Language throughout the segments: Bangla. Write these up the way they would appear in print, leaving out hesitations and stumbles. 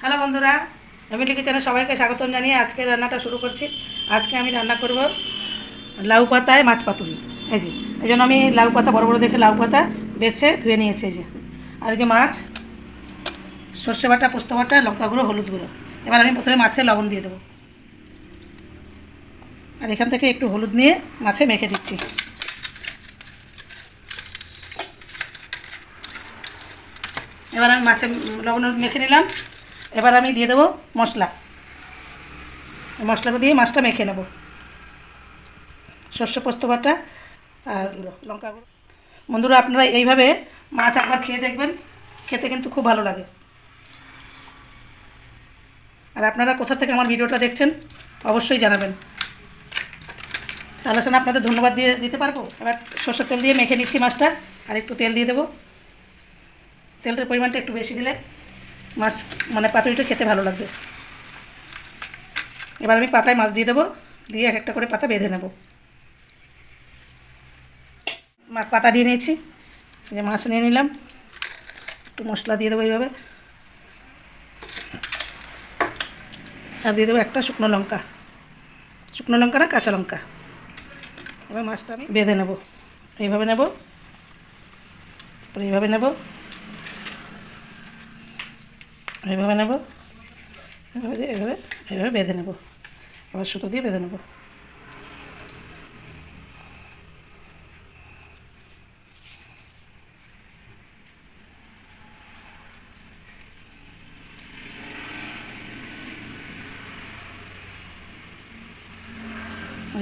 হ্যালো বন্ধুরা, ফ্যামিলি কিচেনে সবাইকে স্বাগতম জানিয়ে আজকে রান্নাটা শুরু করছি। আজকে আমি রান্না করব লাউ পাতায় মাছ পাতুরি। এই যে এই জন্য আমি লাউ পাতা বড় বড় দেখে লাউ পাতা বেছে ধুয়ে নিয়েছি। এই যে আর এই যে মাছ, সর্ষে বাটা, পোস্ত বাটা, লঙ্কা গুঁড়ো, হলুদ গুঁড়ো। এবার আমি প্রথমে মাছে লবণ দিয়ে দেবো, আর এখান থেকে একটু হলুদ নিয়ে মাছে মেখে দিচ্ছি। এবার আমি মাছে লবণ মেখে নিলাম। এবার আমি দিয়ে দেবো মশলাটা দিয়ে মাছটা মেখে নেব। সর্ষে পোস্ত বাটা আর লঙ্কা গুঁড়ো। বন্ধুরা, আপনারা এইভাবে মাছ একবার খেয়ে দেখবেন, খেতে কিন্তু খুব ভালো লাগে। আর আপনারা কোথা থেকে আমার ভিডিওটা দেখছেন অবশ্যই জানাবেন, তাহলে সেটা আপনাদের ধন্যবাদ দিতে পারবো। এবার সর্ষের তেল দিয়ে মেখে নিচ্ছি মাছটা, আর একটু তেল দিয়ে দেবো। তেলটার পরিমাণটা একটু বেশি দিলে মাছ পাতুরিটা খেতে ভালো লাগবে। এবার আমি পাতায় মাছ দিয়ে দেবো, দিয়ে এক একটা করে পাতা বেঁধে নেব। মাছ পাতা দিয়ে নিয়েছি, যে মাছ নিয়ে নিলাম, একটু মশলা দিয়ে দেবো এইভাবে, আর দিয়ে দেবো একটা শুকনো লঙ্কা না কাঁচা লঙ্কা। এবার মাছটা আমি বেঁধে নেব, এইভাবে নেব, এইভাবে নেব, এইভাবে নেব, এইভাবে বেঁধে নেব। আবার সুতো দিয়ে বেঁধে নেব।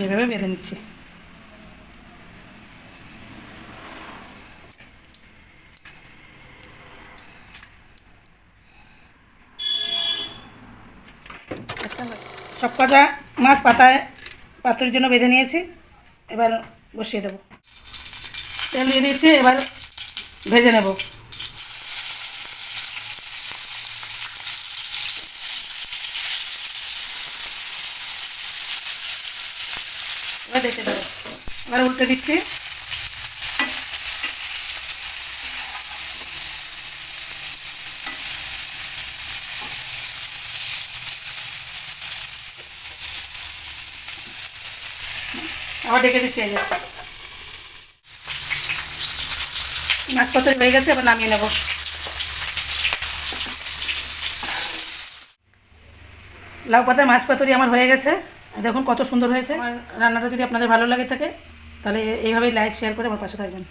এইভাবে বেঁধে নিচ্ছি। সব কটা মাছ পাতুরির জন্য বেঁধে নিয়েছি। এবার বসিয়ে দেবো, তেল দিয়ে দিয়েছি, এবার ভেজে নেব। এবার দেখে দেবো, এবার উল্টে দিচ্ছি। আবার ডেকে দিচ্ছি। এই যে মাছ পাতুরি হয়ে গেছে, এবার নামিয়ে নেব। লাউ পাতায় মাছ পাতুরি আমার হয়ে গেছে। দেখুন কত সুন্দর হয়েছে। আমার রান্নাটা যদি আপনাদের ভালো লাগে থাকে, তাহলে এইভাবেই লাইক শেয়ার করে আমার পাশে থাকবেন।